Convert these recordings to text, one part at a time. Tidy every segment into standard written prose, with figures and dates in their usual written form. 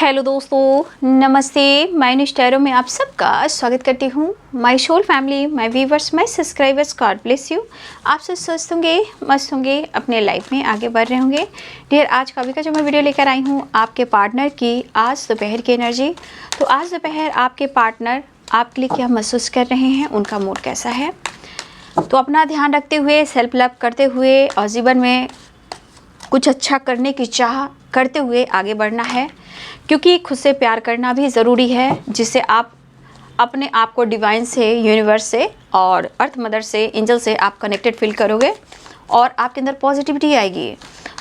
Hello दोस्तों, नमस्ते। मैं निष्ठैरो में आप सबका स्वागत करती हूँ। My soul family, my viewers, my subscribers, god bless you. आप सब स्वस्थ होंगे, मस्त होंगे, अपने लाइफ में आगे बढ़ रहे होंगे। डियर, आज का जो मैं वीडियो लेकर आई हूँ आपके पार्टनर की आज दोपहर की एनर्जी। तो आज दोपहर आपके पार्टनर आपके लिए क्या महसूस कर रहे हैं, उनका मूड कैसा है। तो अपना ध्यान रखते हुए, सेल्फ लव करते हुए और जीवन में कुछ अच्छा करने की चाह करते हुए आगे बढ़ना है, क्योंकि खुद से प्यार करना भी ज़रूरी है, जिससे आप अपने आप को डिवाइन से, यूनिवर्स से और अर्थ मदर से, एंजल से आप कनेक्टेड फील करोगे और आपके अंदर पॉजिटिविटी आएगी।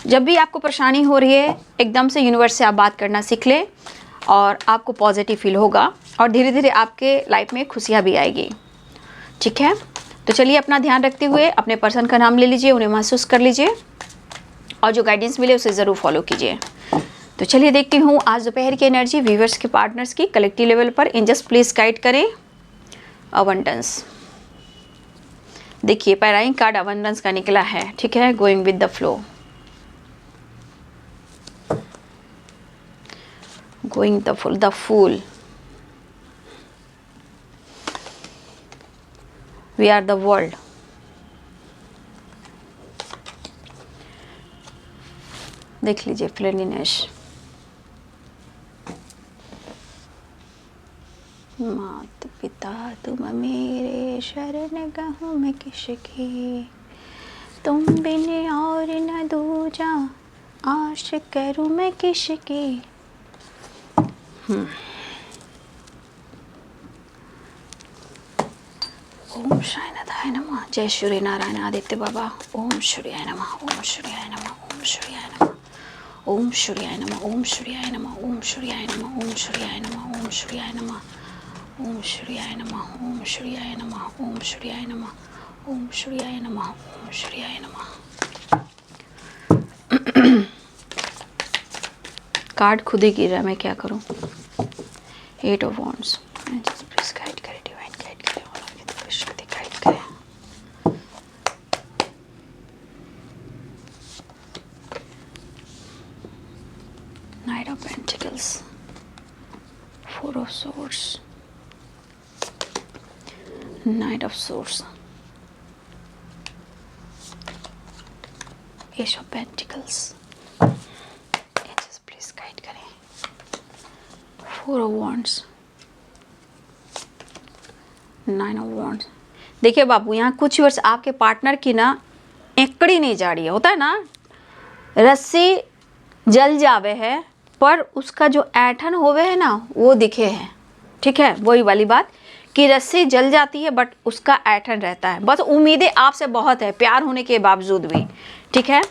जब भी आपको परेशानी हो रही है, एकदम से यूनिवर्स से आप बात करना सीख लें और आपको पॉजिटिव फील होगा और धीरे धीरे आपके लाइफ में खुशियाँ भी आएगी। ठीक है, तो चलिए अपना ध्यान रखते हुए अपने पर्सन का नाम ले लीजिए, उन्हें महसूस कर लीजिए और जो गाइडेंस मिले उसे ज़रूर फॉलो कीजिए। तो चलिए देखती हूँ आज दोपहर की एनर्जी व्यूवर्स के पार्टनर्स की कलेक्टिव लेवल पर। एंजल्स प्लीज गाइड करें। अबंडेंस, देखिए पैराइन कार्ड अबंडेंस का निकला है। ठीक है, going with the flow, going the fool, we are the world, देख लीजिए फ्रेंडलीनेस, माता पिता तुम मेरे शरण गहूँ मैं किसकी, तुम बिन और न दूजा आश करूँ मैं किसकी। ओम शायनाथाय नमः। जय श्री नारायण आदित्य बाबा। ओम श्रीयाय नमः, ओम श्रीयाय नमः, ओम श्रीयाय नमः, ओम श्रीयाय नमः, ओम श्रीयाय नमः, ओम श्रीयाय नमः, ओम श्रीयाय नमः, ओम श्रीयाय नमः, ओम श्रीयाय नमः, ओम श्रीयाय नमः, ओम श्रीयाय नमः, ओम श्रीयाय नमः, ओम श्रीयाय नमः। कार्ड खुद ही गिर रहा है, मैं क्या करूं। 8 ऑफ वॉन्ड्स, प्लीज गाइड करें, डिवाइन गाइड करें, ऑनर की तरफ शक्ति गाइड करें। Night of pentacles, 4 of swords, Knight of Swords, Ace of Pentacles, Angels please guide करें, 4 of Wands, 9 of Wands। देखिए बाबू, यहाँ कुछ वर्ष आपके पार्टनर की ना एकड़ी नहीं जा रही है। होता है ना, रस्सी जल जावे है पर उसका जो ऐठन होवे है ना वो दिखे है। ठीक है, वही वाली बात कि रस्सी जल जाती है बट उसका ऐठन रहता है। बस उम्मीदें आपसे बहुत है प्यार होने के बावजूद भी। ठीक है,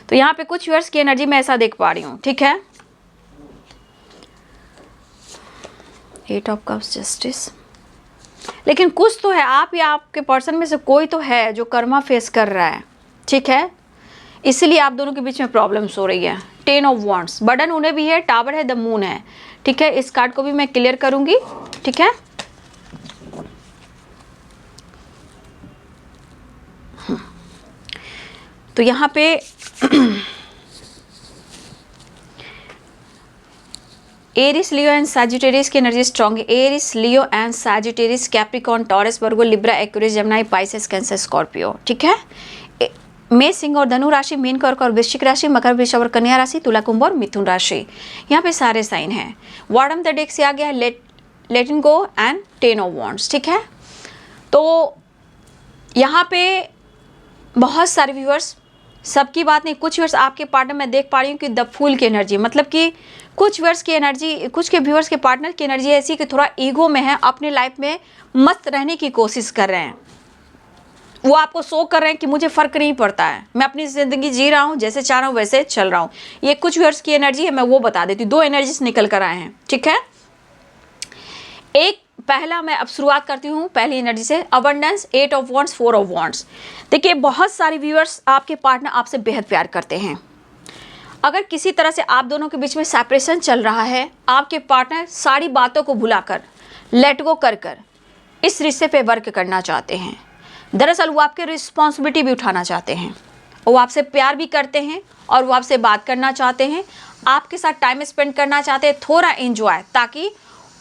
तो यहाँ पे कुछ वर्ष की एनर्जी में ऐसा देख पा रही हूँ। ठीक है, 8 ऑफ कप्स, जस्टिस। लेकिन कुछ तो है, आप या आपके पर्सन में से कोई तो है जो कर्मा फेस कर रहा है। ठीक है, इसीलिए आप दोनों के बीच में प्रॉब्लम्स हो रही है। 10 ऑफ वॉन्ड्स, बर्डन उन्हें भी है, टावर है, द मून है। ठीक है, इस कार्ड को भी मैं क्लियर करूंगी। ठीक है, तो यहाँ पे एरिस, लियो एंड सैजिटेरियस की एनर्जी स्ट्रॉन्ग है। Aries, Leo and Sagittarius, Capricorn, Taurus, Virgo, Libra, Aquarius, Gemini, Pisces, Cancer, Scorpio. ठीक है, मेष, सिंह और धनु राशि, मीन, कर्क और वृश्चिक राशि, मकर, वृषभ और कन्या राशि, तुला, कुंभ और मिथुन राशि। यहाँ पे सारे साइन हैं। वार्डम द डेक से आ गया है let in go and 10 of wands. ठीक है, तो यहाँ पे बहुत सारे व्यूअर्स, सबकी बात नहीं, कुछ व्यूअर्स आपके पार्टनर में देख पा रही हूँ कि द फूल की एनर्जी, मतलब कि कुछ व्यूअर्स की एनर्जी, कुछ के व्यूअर्स के पार्टनर की एनर्जी ऐसी कि थोड़ा ईगो में है, अपने लाइफ में मस्त रहने की कोशिश कर रहे हैं। वो आपको शो कर रहे हैं कि मुझे फ़र्क नहीं पड़ता है, मैं अपनी ज़िंदगी जी रहा हूँ, जैसे चाह रहा हूँ वैसे चल रहा हूँ। ये कुछ व्यूअर्स की एनर्जी है, मैं वो बता देती हूँ। 2 एनर्जीज निकल कर आए हैं। ठीक है, एक पहला मैं अब शुरुआत करती हूँ पहली एनर्जी से, abundance, 8 of wands, 4 of wands. देखिए, बहुत सारे व्यूअर्स, आपके पार्टनर आपसे बेहद प्यार करते हैं। अगर किसी तरह से आप दोनों के बीच में सेपरेशन चल रहा है, आपके पार्टनर सारी बातों को भुलाकर, लेट गो कर इस रिश्ते पे वर्क करना चाहते हैं। दरअसल वो आपके रिस्पॉन्सिबिलिटी भी उठाना चाहते हैं। वो आपसे प्यार भी करते हैं और वो आपसे बात करना चाहते हैं, आपके साथ टाइम स्पेंड करना चाहते हैं, थोड़ा एंजॉय, ताकि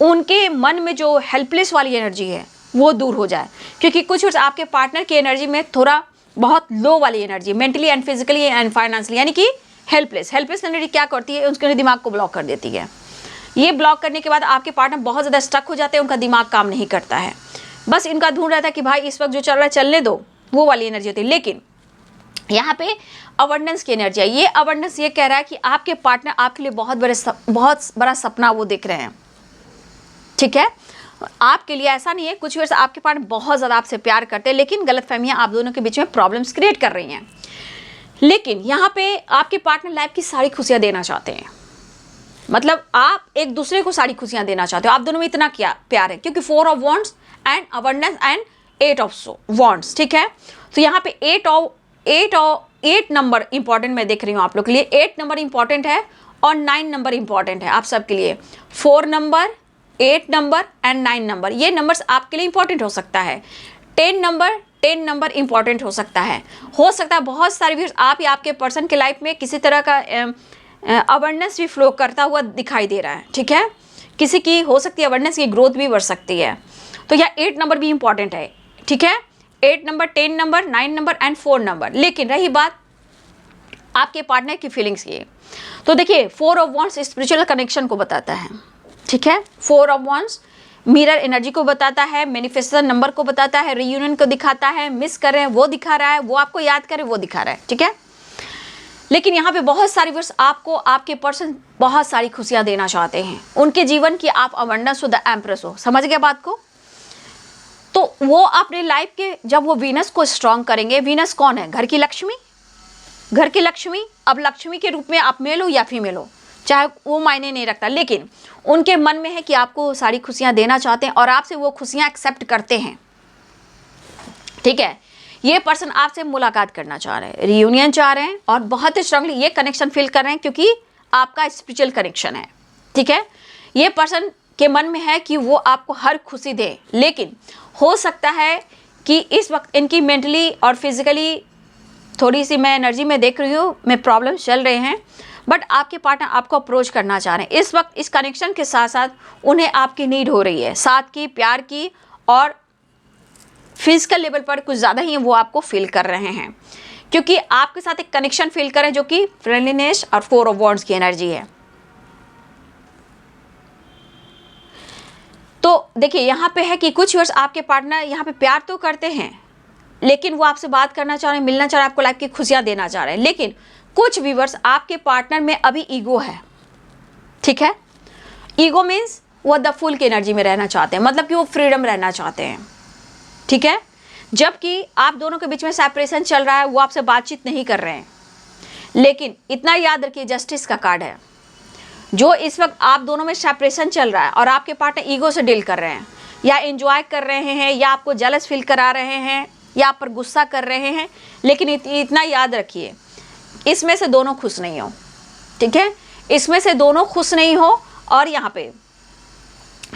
उनके मन में जो हेल्पलेस वाली एनर्जी है वो दूर हो जाए। क्योंकि कुछ वर्ष आपके पार्टनर की एनर्जी में थोड़ा बहुत लो वाली energy, mentally and physically and financially, यानी कि हेल्पलेस एनर्जी क्या करती है, उसके दिमाग को ब्लॉक कर देती है। ये ब्लॉक करने के बाद आपके पार्टनर बहुत ज़्यादा स्टक हो जाते हैं, उनका दिमाग काम नहीं करता है, बस इनका ढूंढ रहता है कि भाई इस वक्त जो चल रहा है चलने दो, वो वाली एनर्जी होती है। लेकिन यहाँ पे अबंडेंस की एनर्जी है। ये अबंडेंस ये कह रहा है कि आपके पार्टनर आपके लिए बहुत बड़ा सपना वो देख रहे हैं, ठीक है। आपके लिए ऐसा नहीं है, कुछ वर्ष आपके पार्टनर बहुत ज़्यादा आपसे प्यार करते हैं, लेकिन गलतफहमियां आप दोनों के बीच में प्रॉब्लम्स क्रिएट कर रही हैं। लेकिन यहाँ पे आपके पार्टनर लाइफ की सारी खुशियाँ देना चाहते हैं, मतलब आप एक दूसरे को सारी खुशियाँ देना चाहते हो, आप दोनों में इतना क्या प्यार है, क्योंकि 4 of wands and abundance and 8 of wands, ठीक है। तो यहाँ पे 8 नंबर इंपॉर्टेंट मैं देख रही हूँ आप लोग के लिए। 8 नंबर इंपॉर्टेंट है और 9 नंबर इंपॉर्टेंट है आप सबके लिए। 4 नंबर, 8 नंबर एंड 9 नंबर, ये नंबर्स आपके लिए इंपॉर्टेंट हो सकता है। 10 नंबर इंपॉर्टेंट हो सकता है बहुत सारे व्यूअर्स आप या आपके पर्सन के लाइफ में किसी तरह का अवेयरनेस भी फ्लो करता हुआ दिखाई दे रहा है, ठीक है। किसी की हो सकती है अवेयरनेस की ग्रोथ भी बढ़ सकती है। तो यह 8 नंबर भी इंपॉर्टेंट है, ठीक है। 8 number, 10 number, 9 number and 4 number. लेकिन रही बात आपके पार्टनर की फीलिंग्स की, तो देखिए 4 ऑफ वॉन्ड्स स्पिरिचुअल कनेक्शन को बताता है, ठीक है। 4 ऑफ वॉन्ड्स मिरर एनर्जी को बताता है, मैनिफेस्टेशन नंबर को बताता है, रियूनियन को दिखाता है, मिस कर रहे हैं वो दिखा रहा है, वो आपको याद करे वो दिखा रहा है, ठीक है। लेकिन यहाँ पे बहुत सारी वर्ष आपको आपके पर्सन बहुत सारी खुशियाँ देना चाहते हैं, उनके जीवन की आप अबंडेंस हो, द एम्प्रेस हो, समझ गए बात को। तो वो अपने लाइफ के जब वो वीनस को स्ट्रॉन्ग करेंगे, वीनस कौन है, घर की लक्ष्मी, घर की लक्ष्मी। अब लक्ष्मी के रूप में आप मेल हो या फीमेल हो, चाहे वो मायने नहीं रखता, लेकिन उनके मन में है कि आपको सारी खुशियाँ देना चाहते हैं और आपसे वो खुशियाँ एक्सेप्ट करते हैं, ठीक है। ये पर्सन आपसे मुलाकात करना चाह रहे हैं, रियूनियन चाह रहे हैं और बहुत ही स्ट्रांगली ये कनेक्शन फील कर रहे हैं, क्योंकि आपका स्पिरिचुअल कनेक्शन है, ठीक है। ये पर्सन के मन में है कि वो आपको हर खुशी दे, लेकिन हो सकता है कि इस वक्त इनकी मेंटली और फिजिकली थोड़ी सी मैं एनर्जी में देख रही हूँ, मैं प्रॉब्लम चल रहे हैं, बट आपके पार्टनर आपको अप्रोच करना चाह रहे हैं। इस वक्त इस कनेक्शन के साथ साथ उन्हें आपकी नीड हो रही है, साथ की, प्यार की, और फिजिकल लेवल पर कुछ ज़्यादा ही वो आपको फील कर रहे हैं, क्योंकि आपके साथ एक कनेक्शन फील करें जो कि फ्रेंडलीनेस और 4 ऑफ वॉन्ड्स की एनर्जी है। तो देखिए यहाँ पे है कि कुछ वर्ष आपके पार्टनर यहाँ पे प्यार तो करते हैं, लेकिन वो आपसे बात करना चाह रहे हैं, मिलना चाह रहे हैं, आपको लाइफ की खुशियाँ देना चाह रहे हैं। लेकिन कुछ व्यूअर्स आपके पार्टनर में अभी ईगो है, ठीक है। ईगो मीन्स वो द फुल की एनर्जी में रहना चाहते हैं, मतलब कि वो फ्रीडम रहना चाहते हैं, ठीक है। जबकि आप दोनों के बीच में सेपरेशन चल रहा है, वो आपसे बातचीत नहीं कर रहे हैं। लेकिन इतना याद रखिए, जस्टिस का कार्ड है, जो इस वक्त आप दोनों में सेपरेशन चल रहा है और आपके पार्टनर ईगो से डील कर रहे हैं, या एंजॉय कर रहे हैं, या आपको जेलस फील करा रहे हैं, या आप पर गुस्सा कर रहे हैं। लेकिन इतना याद रखिए, इसमें से दोनों खुश नहीं हो, ठीक है। इसमें से दोनों खुश नहीं हो और यहाँ पे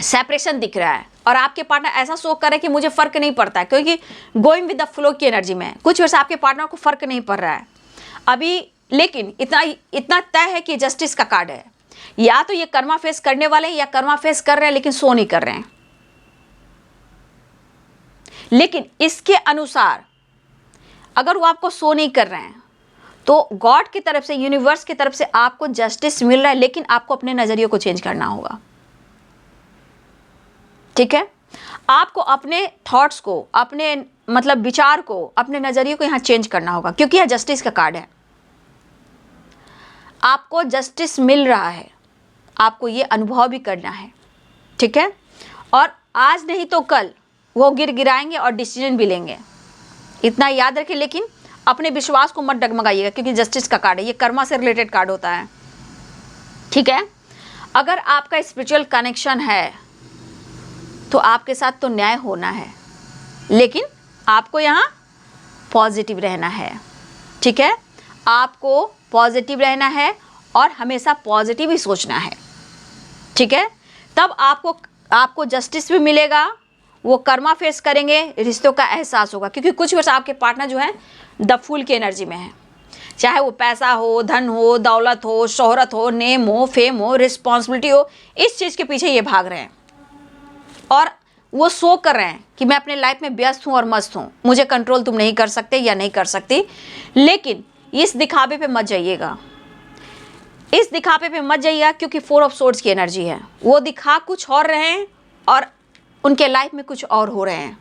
सेपरेशन दिख रहा है और आपके पार्टनर ऐसा शो कर रहे हैं कि मुझे फ़र्क नहीं पड़ता है, क्योंकि गोइंग विद द फ्लो की एनर्जी में कुछ वैसे आपके पार्टनर को फ़र्क नहीं पड़ रहा है अभी। लेकिन इतना तय है कि जस्टिस का कार्ड है, या तो ये कर्मा फेस करने वाले हैं या कर्मा फेस कर रहे हैं लेकिन शो नहीं कर रहे हैं। लेकिन इसके अनुसार अगर वो आपको शो नहीं कर रहे हैं तो गॉड की तरफ से, यूनिवर्स की तरफ से आपको जस्टिस मिल रहा है, लेकिन आपको अपने नज़रिए को चेंज करना होगा, ठीक है। आपको अपने थॉट्स को, अपने मतलब विचार को, अपने नज़रिए को यहाँ चेंज करना होगा, क्योंकि यह जस्टिस का कार्ड है। आपको जस्टिस मिल रहा है, आपको ये अनुभव भी करना है, ठीक है। और आज नहीं तो कल वो गिराएंगे और डिसीजन भी लेंगे, इतना याद रखें। लेकिन अपने विश्वास को मत डगमगाइएगा, क्योंकि जस्टिस का कार्ड है, ये कर्मा से रिलेटेड कार्ड होता है, ठीक है। अगर आपका स्पिरिचुअल कनेक्शन है तो आपके साथ तो न्याय होना है, लेकिन आपको यहाँ पॉजिटिव रहना है, ठीक है। आपको पॉजिटिव रहना है और हमेशा पॉजिटिव ही सोचना है, ठीक है। तब आपको जस्टिस भी मिलेगा, वो कर्मा फेस करेंगे, रिश्तों का एहसास होगा। क्योंकि कुछ वर्ष आपके पार्टनर जो है द फूल की एनर्जी में है, चाहे वो पैसा हो, धन हो, दौलत हो, शोहरत हो, नेम हो, फेम हो, रिस्पॉन्सिबिलिटी हो, इस चीज़ के पीछे ये भाग रहे हैं और वो शो कर रहे हैं कि मैं अपने लाइफ में व्यस्त हूँ और मस्त हूँ, मुझे कंट्रोल तुम नहीं कर सकते या नहीं कर सकती। लेकिन इस दिखावे पे मत जाइएगा, इस दिखावे पे मत जाइएगा, क्योंकि 4 ऑफ सोर्ड्स की एनर्जी है। वो दिखा कुछ और रहे हैं और उनके लाइफ में कुछ और हो रहे हैं।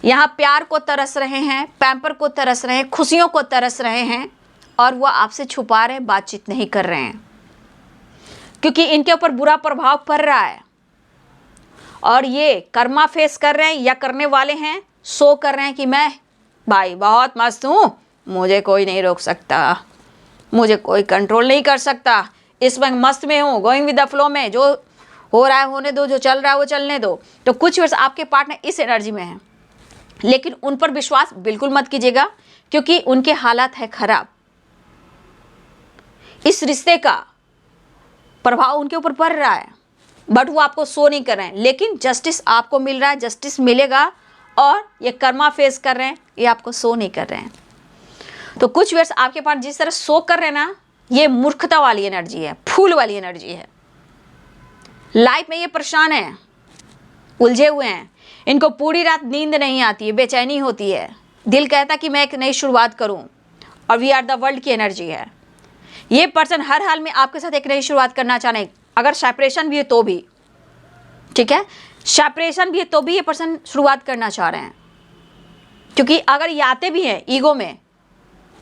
यहाँ प्यार को तरस रहे हैं, पैम्पर को तरस रहे हैं, खुशियों को तरस रहे हैं और वो आपसे छुपा रहे हैं, बातचीत नहीं कर रहे हैं, क्योंकि इनके ऊपर बुरा प्रभाव पड़ रहा है और ये कर्मा फेस कर रहे हैं या करने वाले हैं, शो कर रहे हैं कि मैं भाई बहुत मस्त हूँ, मुझे कोई नहीं रोक सकता, मुझे कोई कंट्रोल नहीं कर सकता, इस वक्त मस्त में हूँ, गोइंग विद द फ्लो में, जो हो रहा है होने दो, जो चल रहा है वो चलने दो। तो कुछ वर्ष आपके पार्टनर इस एनर्जी में हैं, लेकिन उन पर विश्वास बिल्कुल मत कीजिएगा, क्योंकि उनके हालात है खराब। इस रिश्ते का प्रभाव उनके ऊपर पड़ रहा है, बट वो आपको शो नहीं कर रहे हैं, लेकिन जस्टिस आपको मिल रहा है, जस्टिस मिलेगा। और ये कर्मा फेस कर रहे हैं, ये आपको शो नहीं कर रहे हैं। तो कुछ वर्ष आपके पास जिस तरह शो कर रहे हैं ना, ये मूर्खता वाली एनर्जी है, फूल वाली एनर्जी है। लाइफ में ये परेशान है, उलझे हुए हैं, इनको पूरी रात नींद नहीं आती है, बेचैनी होती है, दिल कहता कि मैं एक नई शुरुआत करूं। और वी आर द वर्ल्ड की एनर्जी है। ये पर्सन हर हाल में आपके साथ एक नई शुरुआत करना चाह रहे हैं, अगर सेपरेशन भी है तो भी, ठीक है, सेपरेशन भी है तो भी ये पर्सन शुरुआत करना चाह रहे हैं। क्योंकि अगर ये आते भी हैं ईगो में,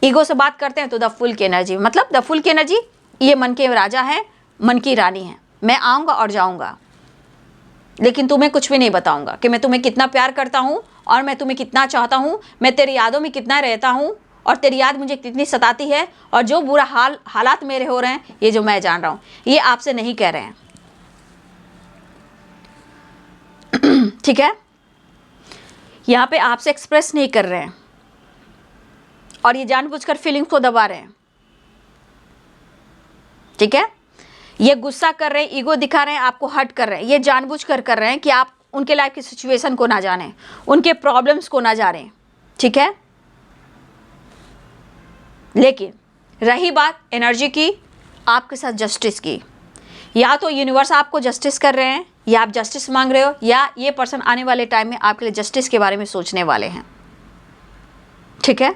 ईगो से बात करते हैं, तो द फुल की एनर्जी, मतलब द फुल की एनर्जी, ये मन के राजा है, मन की रानी है। मैं आऊँगा और जाऊँगा, लेकिन तुम्हें कुछ भी नहीं बताऊँगा कि मैं तुम्हें कितना प्यार करता हूँ और मैं तुम्हें कितना चाहता हूँ, मैं तेरी यादों में कितना रहता हूँ और तेरी याद मुझे कितनी सताती है, और जो बुरा हालात मेरे हो रहे हैं, ये जो मैं जान रहा हूँ, ये आपसे नहीं कह रहे हैं। ठीक है, यहाँ पे आपसे एक्सप्रेस नहीं कर रहे हैं और ये जानबूझकर फीलिंग्स को दबा रहे हैं। ठीक है, ये गुस्सा कर रहे हैं, ईगो दिखा रहे हैं, आपको हर्ट कर रहे हैं, ये जानबूझकर कर रहे हैं कि आप उनके लाइफ की सिचुएशन को ना जानें, उनके प्रॉब्लम्स को ना जानें। ठीक है, लेकिन रही बात एनर्जी की, आपके साथ जस्टिस की, या तो यूनिवर्स आपको जस्टिस कर रहे हैं, या आप जस्टिस मांग रहे हो, या ये पर्सन आने वाले टाइम में आपके लिए जस्टिस के बारे में सोचने वाले हैं। ठीक है,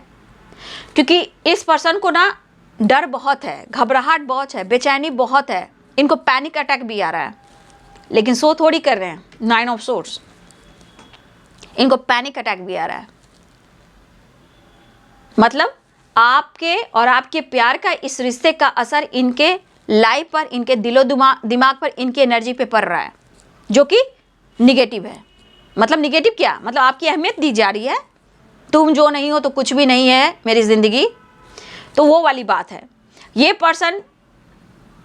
क्योंकि इस पर्सन को ना डर बहुत है, घबराहट बहुत है, बेचैनी बहुत है, इनको पैनिक अटैक भी आ रहा है, लेकिन सो थोड़ी कर रहे हैं। 9 ऑफ सोर्ड्स, इनको पैनिक अटैक भी आ रहा है। मतलब आपके और आपके प्यार का इस रिश्ते का असर इनके लाइफ पर, इनके दिलो दिमाग पर, इनकी एनर्जी पे पड़ रहा है, जो कि निगेटिव है। मतलब निगेटिव क्या, मतलब आपकी अहमियत दी जा रही है, तुम जो नहीं हो तो कुछ भी नहीं है मेरी ज़िंदगी, तो वो वाली बात है। ये पर्सन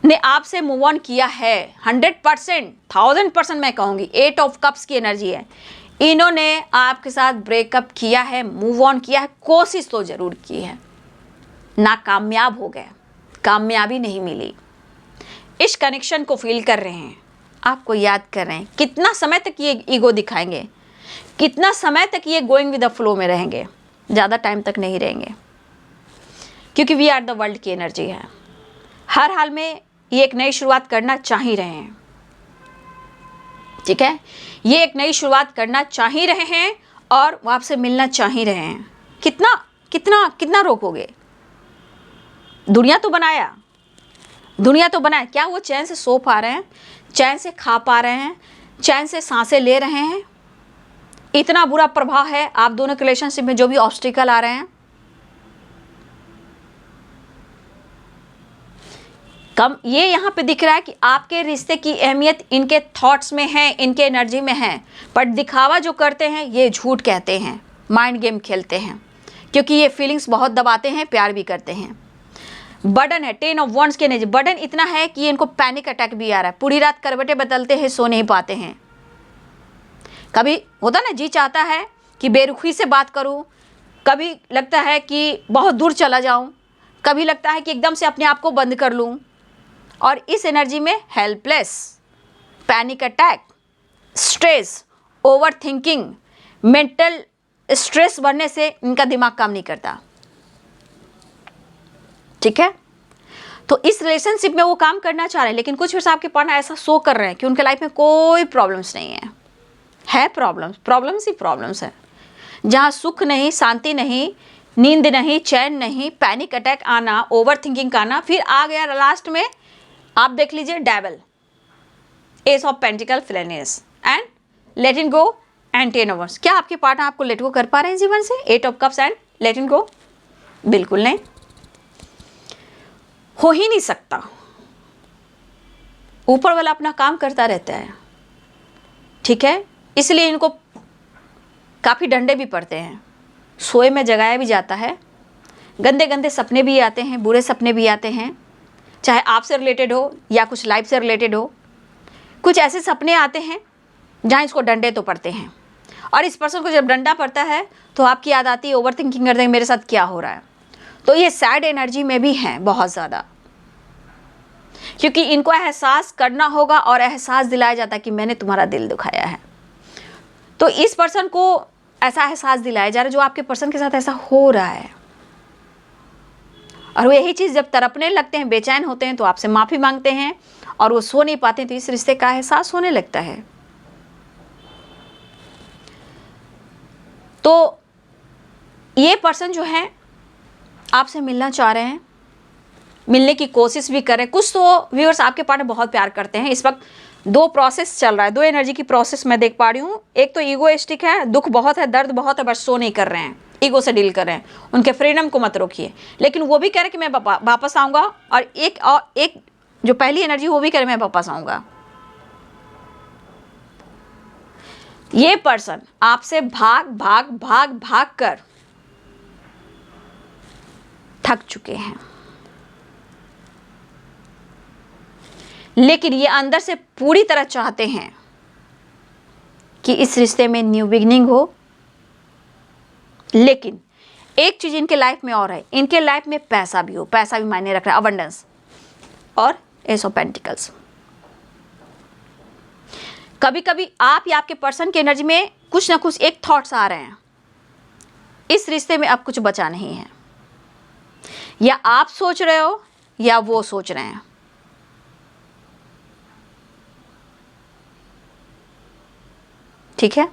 ने आपसे मूव ऑन किया है 100%, 1000% मैं कहूँगी। 8 ऑफ कप्स की एनर्जी है, इन्होंने आपके साथ ब्रेकअप किया है, मूव ऑन किया है, कोशिश तो ज़रूर की है, नाकामयाब हो गए, कामयाबी नहीं मिली। इस कनेक्शन को फील कर रहे हैं, आपको याद कर रहे हैं। कितना समय तक ये ईगो दिखाएंगे, कितना समय तक ये गोइंग विद द फ्लो में रहेंगे, ज़्यादा टाइम तक नहीं रहेंगे, क्योंकि वी आर द वर्ल्ड की एनर्जी है। हर हाल में ये एक नई शुरुआत करना चाह ही रहे हैं। ठीक है, ये एक नई शुरुआत करना चाह ही रहे हैं और वो आपसे मिलना चाह ही रहे हैं। कितना कितना कितना रोकोगे? दुनिया तो बनाया, दुनिया तो बनाया, क्या वो चैन से सो पा रहे हैं, चैन से खा पा रहे हैं, चैन से सांसें ले रहे हैं? इतना बुरा प्रभाव है आप दोनों के रिलेशनशिप में, जो भी ऑब्स्टिकल आ रहे हैं। कम ये यहाँ पे दिख रहा है कि आपके रिश्ते की अहमियत इनके थॉट्स में है, इनके एनर्जी में है, बट दिखावा जो करते हैं ये झूठ कहते हैं, माइंड गेम खेलते हैं, क्योंकि ये फीलिंग्स बहुत दबाते हैं, प्यार भी करते हैं। बर्डन है, 10 ऑफ वंड्स की एनर्जी, बर्डन इतना है कि इनको पैनिक अटैक भी आ रहा है, पूरी रात करवटें बदलते हैं, सो नहीं पाते हैं। कभी होता ना, जी चाहता है कि बेरुखी से बात करूं, कभी लगता है कि बहुत दूर चला जाऊं, कभी लगता है कि एकदम से अपने आप को बंद कर लूं, और इस एनर्जी में helpless, panic attack, stress, over thinking, mental stress बढ़ने से इनका दिमाग काम नहीं करता। ठीक है। तो इस रिलेशनशिप में वो काम करना चाह रहे हैं, लेकिन कुछ वर्ष आपके पार्टनर ऐसा शो कर रहे हैं कि उनके लाइफ में कोई प्रॉब्लम्स नहीं है प्रॉब्लम्स ही प्रॉब्लम्स है, जहाँ सुख नहीं, शांति नहीं, नींद नहीं, चैन नहीं, पैनिक अटैक आना, ओवर थिंकिंग आना, फिर आ गया लास्ट में आप देख लीजिए डेविल, एस ऑफ पेंटिकल, फ्लेनेस and let it go and 10 overs. क्या आपके पार्टनर आपको लेट गो कर पा रहे हैं जीवन से? 8 of cups and let it गो, बिल्कुल नहीं, हो ही नहीं सकता। ऊपर वाला अपना काम करता रहता है, ठीक है, इसलिए इनको काफ़ी डंडे भी पड़ते हैं, सोए में जगाया भी जाता है, गंदे गंदे सपने भी आते हैं, बुरे सपने भी आते हैं, चाहे आपसे रिलेटेड हो या कुछ लाइफ से रिलेटेड हो। कुछ ऐसे सपने आते हैं जहाँ इसको डंडे तो पड़ते हैं, और इस पर्सन को जब डंडा पड़ता है तो आपकी याद आती है, ओवर थिंकिंग करते हैं मेरे साथ क्या हो रहा है। तो ये सैड एनर्जी में भी हैं बहुत ज़्यादा, क्योंकि इनको एहसास करना होगा और एहसास दिलाया जाता है कि मैंने तुम्हारा दिल दुखाया है। तो इस पर्सन को ऐसा एहसास दिलाया जा रहा है जो आपके पर्सन के साथ ऐसा हो रहा है, और वो यही चीज़ जब तड़पने लगते हैं, बेचैन होते हैं, तो आपसे माफ़ी मांगते हैं और वो सो नहीं पाते, तो इस रिश्ते का एहसास होने लगता है। तो ये पर्सन जो है आपसे मिलना चाह रहे हैं, मिलने की कोशिश भी कर रहे हैं। कुछ तो व्यूअर्स आपके पार्टनर बहुत प्यार करते हैं। इस वक्त 2 प्रोसेस चल रहा है, 2 एनर्जी की प्रोसेस मैं देख पा रही हूँ। एक तो ईगोइस्टिक है, दुख बहुत है, दर्द बहुत है, बस सो नहीं कर रहे हैं, ईगो से डील कर रहे हैं, उनके फ्रीडम को मत रोकिए। लेकिन वो भी कह रहे हैं कि मैं वापस आऊँगा, और एक जो पहली एनर्जी वो भी कह रहे मैं वापस आऊँगा। ये पर्सन आपसे भाग भाग भाग भाग कर थक चुके हैं, लेकिन ये अंदर से पूरी तरह चाहते हैं कि इस रिश्ते में न्यू बिगनिंग हो। लेकिन एक चीज इनके लाइफ में और है, इनके लाइफ में पैसा भी हो, पैसा भी मायने रख रहा है, अबंडेंस और एस ऑफ पेंटिकल्स। कभी कभी आप या आपके पर्सन की एनर्जी में कुछ ना कुछ एक थॉट्स आ रहे हैं, इस रिश्ते में अब कुछ बचा नहीं है, या आप सोच रहे हो या वो सोच रहे हैं। ठीक है,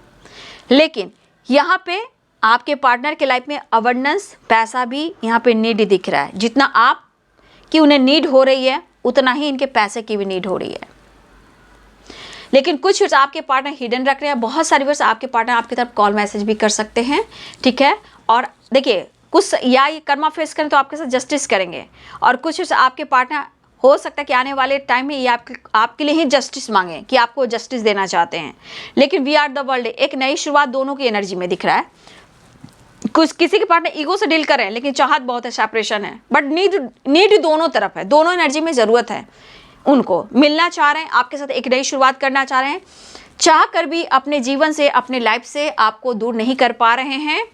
लेकिन यहाँ पे आपके पार्टनर के लाइफ में अबंडेंस, पैसा भी यहाँ पे नीड दिख रहा है। जितना आप कि उन्हें नीड हो रही है, उतना ही इनके पैसे की भी नीड हो रही है। लेकिन कुछ वर्ड्स आपके पार्टनर हिडन रख रहे हैं। बहुत सारे वर्ड्स आपके पार्टनर आपकी तरफ कॉल मैसेज भी कर सकते हैं, ठीक है। और देखिए, कुछ या ये कर्मा फेस करें तो आपके साथ जस्टिस करेंगे, और कुछ वर्ड्स आपके पार्टनर हो सकता है कि आने वाले टाइम में ये आपके लिए ही जस्टिस मांगे, कि आपको जस्टिस देना चाहते हैं। लेकिन वी आर द वर्ल्ड, एक नई शुरुआत दोनों की एनर्जी में दिख रहा है। कुछ किसी के पार्टनर ईगो से डील कर रहे हैं, लेकिन चाहत बहुत है, सेपरेशन है, बट नीड दोनों तरफ है, दोनों एनर्जी में ज़रूरत है। उनको मिलना चाह रहे हैं, आपके साथ एक नई शुरुआत करना चाह रहे हैं, चाह कर भी अपने जीवन से, अपने लाइफ से आपको दूर नहीं कर पा रहे हैं,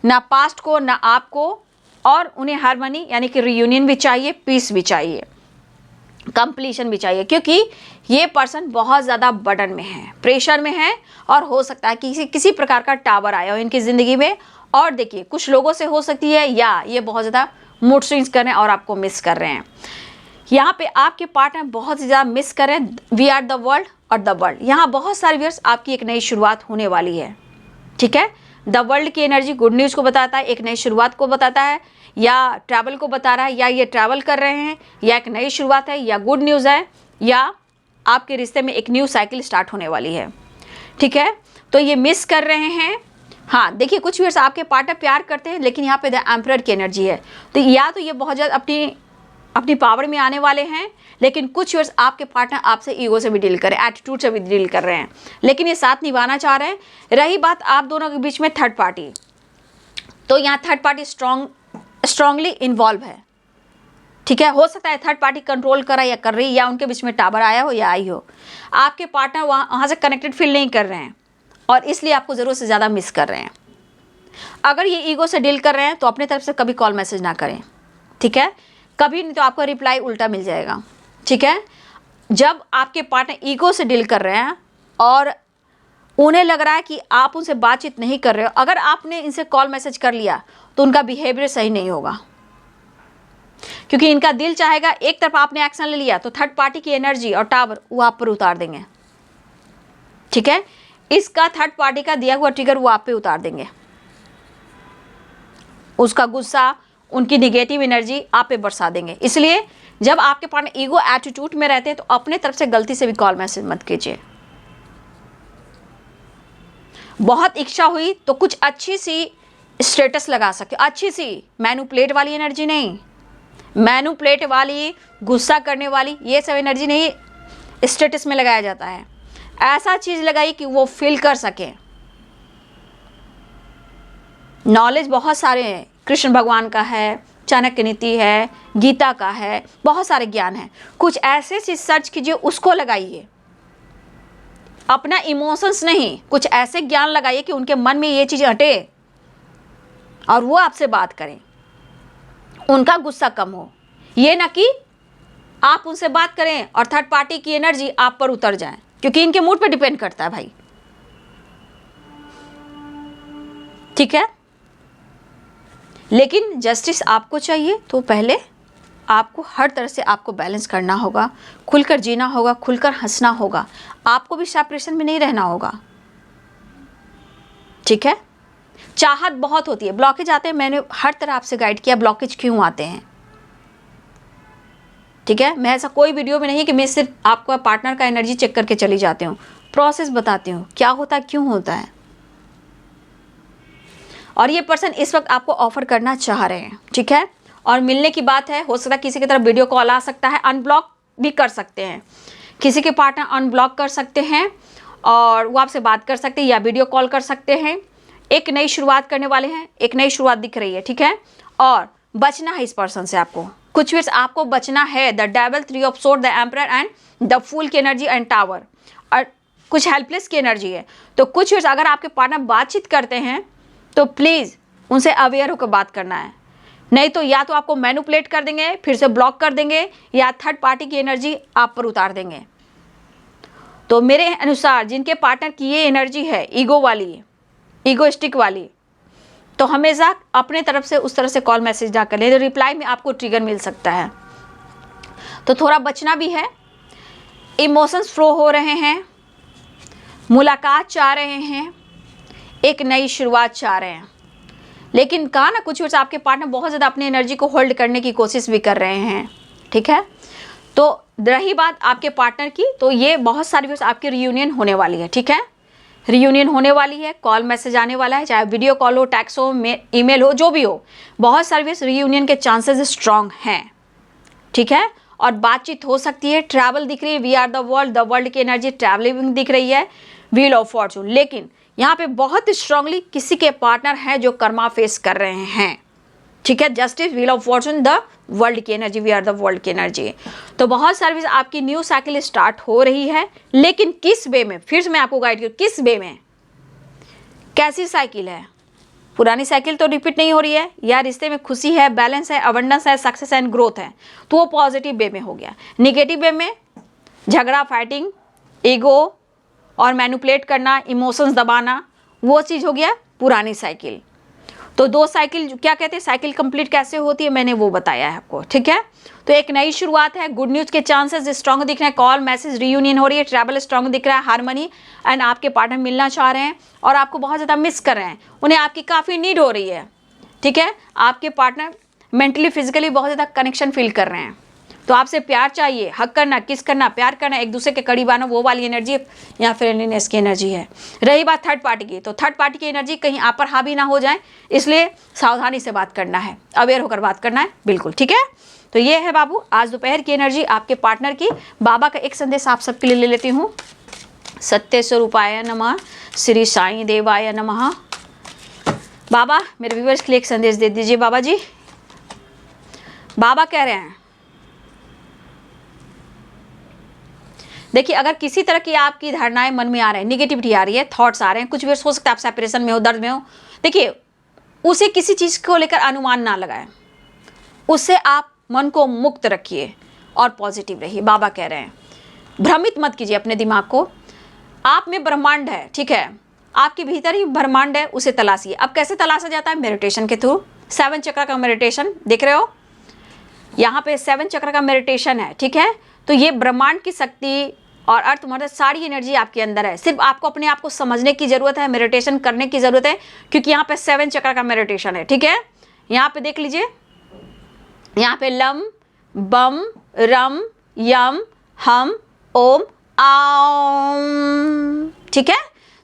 ना पास्ट को ना आपको। और उन्हें हार्मनी यानी कि रियूनियन भी चाहिए, पीस भी चाहिए, कंप्लीशन भी चाहिए, क्योंकि ये पर्सन बहुत ज़्यादा बर्डन में है, प्रेशर में है, और हो सकता है कि किसी प्रकार का टावर आया हो इनकी ज़िंदगी में। और देखिए, कुछ लोगों से हो सकती है, या ये बहुत ज़्यादा मूड स्विंग्स कर रहे हैं और आपको मिस कर रहे हैं। यहाँ पे आपके पार्टनर बहुत ज़्यादा मिस कर रहे हैं वी आर द वर्ल्ड और द वर्ल्ड। यहाँ बहुत सारे व्यूअर्स आपकी एक नई शुरुआत होने वाली है, ठीक है। द वर्ल्ड की एनर्जी गुड न्यूज़ को बताता है, एक नई शुरुआत को बताता है, या ट्रैवल को बता रहा है, या ये ट्रैवल कर रहे हैं, या एक नई शुरुआत है, या गुड न्यूज़ है, या आपके रिश्ते में एक न्यू साइकिल स्टार्ट होने वाली है, ठीक है। तो ये मिस कर रहे हैं। हाँ, देखिए, कुछ व्यूअर्स आपके पार्टनर प्यार करते हैं, लेकिन यहाँ पे द एम्परर की एनर्जी है, तो या तो ये बहुत ज़्यादा अपनी पावर में आने वाले हैं, लेकिन कुछ व्यूअर्स आपके पार्टनर आपसे ईगो से भी डील कर रहे हैं, एटीट्यूड से भी डील कर रहे हैं, लेकिन ये साथ निभाना चाह रहे हैं। रही बात आप दोनों के बीच में थर्ड पार्टी, तो यहाँ थर्ड पार्टी स्ट्रांगली इन्वॉल्व है, ठीक है। हो सकता है थर्ड पार्टी कंट्रोल करा या कर रही, या उनके बीच में टावर आया हो या आई हो। आपके पार्टनर वहाँ से कनेक्टेड फील नहीं कर रहे हैं, और इसलिए आपको ज़रूरत से ज़्यादा मिस कर रहे हैं। अगर ये ईगो से डील कर रहे हैं तो अपने तरफ से कभी कॉल मैसेज ना करें, ठीक है, कभी नहीं तो आपको रिप्लाई उल्टा मिल जाएगा, ठीक है। जब आपके पार्टनर ईगो से डील कर रहे हैं और उन्हें लग रहा है कि आप उनसे बातचीत नहीं कर रहे हो, अगर आपने इनसे कॉल मैसेज कर लिया तो उनका बिहेवियर सही नहीं होगा, क्योंकि इनका दिल चाहेगा, एक तरफ आपने एक्शन ले लिया तो थर्ड पार्टी की एनर्जी और टावर वो आप पर उतार देंगे, ठीक है। इसका थर्ड पार्टी का दिया हुआ ट्रिगर वो आप पे उतार देंगे, उसका गुस्सा, उनकी निगेटिव एनर्जी आप पे बरसा देंगे। इसलिए जब आपके पास ईगो एटीट्यूड में रहते हैं तो अपने तरफ से गलती से भी कॉल मैसेज मत कीजिए। बहुत इच्छा हुई तो कुछ अच्छी सी स्टेटस लगा सकते हो, अच्छी सी, मैनिपुलेट वाली एनर्जी नहीं, मैनिपुलेट वाली, गुस्सा करने वाली, ये सब एनर्जी नहीं स्टेटस में लगाया जाता है। ऐसा चीज़ लगाई कि वो फील कर सके। नॉलेज बहुत सारे हैं, कृष्ण भगवान का है, चाणक्य नीति है, गीता का है, बहुत सारे ज्ञान है। कुछ ऐसे चीज़ सर्च कीजिए, उसको लगाइए, अपना इमोशंस नहीं, कुछ ऐसे ज्ञान लगाइए कि उनके मन में ये चीज़ हटे और वो आपसे बात करें, उनका गुस्सा कम हो। ये ना कि आप उनसे बात करें और थर्ड पार्टी की एनर्जी आप पर उतर जाए, क्योंकि इनके मूड पे डिपेंड करता है भाई, ठीक है। लेकिन जस्टिस आपको चाहिए तो पहले आपको हर तरह से आपको बैलेंस करना होगा, खुलकर जीना होगा, खुलकर हंसना होगा, आपको भी सेपरेशन में नहीं रहना होगा, ठीक है। चाहत बहुत होती है, ब्लॉकेज आते हैं, मैंने हर तरह आपसे गाइड किया ब्लॉकेज क्यों आते हैं, ठीक है। मैं ऐसा कोई वीडियो में नहीं कि मैं सिर्फ आपका पार्टनर का एनर्जी चेक करके चली जाती हूँ, प्रोसेस बताती हूँ क्या होता है, क्यों होता है। और ये पर्सन इस वक्त आपको ऑफर करना चाह रहे हैं, ठीक है। और मिलने की बात है, हो सकता है किसी की तरफ वीडियो कॉल आ सकता है, अनब्लॉक भी कर सकते हैं, किसी के पार्टनर अनब्लॉक कर सकते हैं और वो आपसे बात कर सकते हैं या वीडियो कॉल कर सकते हैं। एक नई शुरुआत करने वाले हैं, एक नई शुरुआत दिख रही है, ठीक है। और बचना है इस पर्सन से, आपको कुछ भी आपको बचना है। The devil, 3 of sword, the emperor and the fool की एनर्जी एंड टावर, और कुछ हेल्पलेस की एनर्जी है। तो कुछ भी अगर आपके पार्टनर बातचीत करते हैं तो प्लीज़ उनसे अवेयर होकर बात करना है, नहीं तो या तो आपको मैनिपुलेट कर देंगे, फिर से ब्लॉक कर देंगे, या थर्ड पार्टी की एनर्जी आप पर उतार देंगे। तो मेरे अनुसार जिनके पार्टनर की ये एनर्जी है ईगो वाली, ईगोइस्टिक वाली, तो हमेशा अपने तरफ से उस तरह से कॉल मैसेज ना करें, तो रिप्लाई में आपको ट्रिगर मिल सकता है। तो थोड़ा बचना भी है। इमोशंस फ्लो हो रहे हैं, मुलाकात चाह रहे हैं, एक नई शुरुआत चाह रहे हैं, लेकिन कहा ना कुछ आपके पार्टनर बहुत ज़्यादा अपनी एनर्जी को होल्ड करने की कोशिश भी कर रहे हैं, ठीक है। तो रही बात आपके पार्टनर की, तो ये बहुत सारी व्यूअर्स आपकी रियूनियन होने वाली है, ठीक है। रियूनियन होने वाली है, कॉल मैसेज आने वाला है, चाहे वीडियो कॉल हो, टैक्स हो, ईमेल हो, जो भी हो, बहुत सारी व्यूअर्स रियूनियन के चांसेस स्ट्रॉन्ग हैं, ठीक है। और बातचीत हो सकती है, ट्रैवल दिख रही है, वी आर द वर्ल्ड की एनर्जी ट्रैवलिंग दिख रही है, व्हील ऑफ फॉर्चून। लेकिन यहाँ पे बहुत स्ट्रांगली किसी के पार्टनर हैं जो कर्मा फेस कर रहे हैं, ठीक है। Justice, wheel of fortune, the world की energy, we are the world की एनर्जी। तो बहुत सारी आपकी न्यू साइकिल स्टार्ट हो रही है, लेकिन किस वे में, फिर से मैं आपको गाइड करूँ, किस वे में, कैसी साइकिल है। पुरानी साइकिल तो रिपीट नहीं हो रही है, या रिश्ते में खुशी है, बैलेंस है, अबंडेंस है, सक्सेस एंड ग्रोथ है, तो वो पॉजिटिव वे में हो गया। निगेटिव वे में झगड़ा, फाइटिंग, ईगो और मैनिपुलेट करना, इमोशंस दबाना, वो चीज़ हो गया पुरानी साइकिल। तो दो साइकिल क्या कहते हैं, साइकिल कंप्लीट कैसे होती है मैंने वो बताया है आपको, ठीक है। तो एक नई शुरुआत है, गुड न्यूज़ के चांसेस स्ट्रांग दिख रहे हैं, कॉल मैसेज रियूनियन हो रही है, ट्रैवल स्ट्रांग दिख रहा है, हार्मनी एंड आपके पार्टनर मिलना चाह रहे हैं और आपको बहुत ज़्यादा मिस कर रहे हैं, उन्हें आपकी काफ़ी नीड हो रही है, ठीक है। आपके पार्टनर मेंटली फिजिकली बहुत ज़्यादा कनेक्शन फील कर रहे हैं, तो आपसे प्यार चाहिए, हक करना, किस करना, प्यार करना, एक दूसरे के करीब आना, वो वाली एनर्जी या फ्रेंडलीनेस की एनर्जी है। रही बात थर्ड पार्टी की, तो थर्ड पार्टी की एनर्जी कहीं आप पर हावी ना हो जाए, इसलिए सावधानी से बात करना है, अवेयर होकर बात करना है, बिल्कुल, ठीक है। तो ये है बाबू आज दोपहर की एनर्जी आपके पार्टनर की। बाबा का एक संदेश आप सबके लिए ले लेती हूँ। सत्य स्वरूपाय नमः, श्री साईं देवाय नमः। बाबा मेरे व्यूअर्स के लिए एक संदेश दे दीजिए बाबा जी। बाबा कह रहे हैं, देखिए अगर किसी तरह की आपकी धारणाएं मन में आ रहे हैं, निगेटिविटी आ रही है, थॉट्स आ रहे हैं, कुछ भी हो सकता है आप सेपरेशन में हो, दर्द में हो, देखिए उसे किसी चीज़ को लेकर अनुमान ना लगाएं, उससे आप मन को मुक्त रखिए और पॉजिटिव रहिए। बाबा कह रहे हैं भ्रमित मत कीजिए अपने दिमाग को, आप में ब्रह्मांड है, ठीक है, आपके भीतर ही ब्रह्मांड है, उसे तलाशिए। अब कैसे तलाशा जाता है, मेडिटेशन के थ्रू, 7 चक्र का मेडिटेशन देख रहे हो, यहाँ पे 7 चक्र का मेडिटेशन है, ठीक है। तो ये ब्रह्मांड की शक्ति और अर्थ मदद सारी एनर्जी आपके अंदर है। सिर्फ आपको अपने आप को समझने की जरूरत है, मेडिटेशन करने की जरूरत है, क्योंकि यहाँ पे 7 चक्र का मेडिटेशन है, ठीक है। यहाँ पे देख लीजिए, यहाँ पे लम बम रम यम हम ओम आम, ठीक है।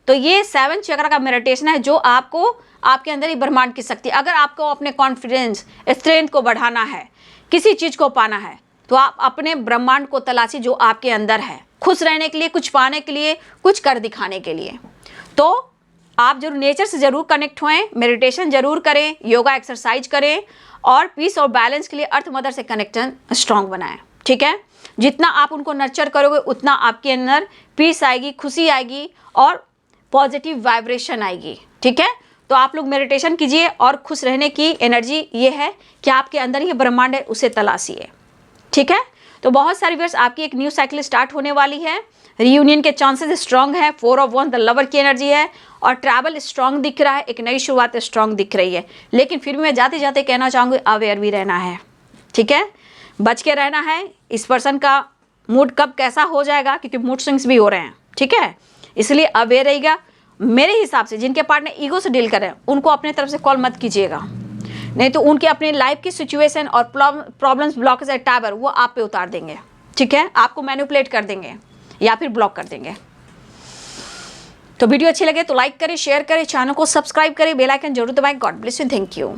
तो ये 7 चक्र का मेडिटेशन है जो आपको आपके अंदर ही ब्रह्मांड की शक्ति, अगर आपको अपने कॉन्फिडेंस स्ट्रेंथ को बढ़ाना है, किसी चीज को पाना है, तो आप अपने ब्रह्मांड को तलाशी जो आपके अंदर है, खुश रहने के लिए, कुछ पाने के लिए, कुछ कर दिखाने के लिए। तो आप जरूर नेचर से जरूर कनेक्ट होएं, मेडिटेशन जरूर करें, योगा एक्सरसाइज करें और पीस और बैलेंस के लिए अर्थ मदर से कनेक्शन स्ट्रांग बनाएं, ठीक है। जितना आप उनको नर्चर करोगे उतना आपके अंदर पीस आएगी, खुशी आएगी और पॉजिटिव वाइब्रेशन आएगी, ठीक है। तो आप लोग मेडिटेशन कीजिए और खुश रहने की एनर्जी ये है कि आपके अंदर ही ब्रह्मांड है, उसे तलाशिए, ठीक है। तो बहुत सारी व्यूअर्स, आपकी एक न्यू साइकिल स्टार्ट होने वाली है, रियूनियन के चांसेस स्ट्रांग है, 4 ऑफ वन द लवर की एनर्जी है और ट्रैवल स्ट्रांग दिख रहा है, एक नई शुरुआत स्ट्रांग दिख रही है। लेकिन फिर भी मैं जाते जाते कहना चाहूँगी अवेयर भी रहना है, ठीक है, बच के रहना है। इस पर्सन का मूड कब कैसा हो जाएगा, क्योंकि मूड स्विंग्स भी हो रहे हैं, ठीक है, इसलिए अवेयर रहेगा। मेरे हिसाब से जिनके पार्टनर ईगो से डील कर रहे हैं उनको अपने तरफ से कॉल मत कीजिएगा, नहीं तो उनके अपने लाइफ की सिचुएशन और प्रॉब्लम्स, ब्लॉकेज है टावर, वो आप पे उतार देंगे, ठीक है, आपको मैनिपुलेट कर देंगे या फिर ब्लॉक कर देंगे। तो वीडियो अच्छी लगे तो लाइक करें, शेयर करें, चैनल को सब्सक्राइब करें, बेल आइकन जरूर दबाएं। God bless you, thank you.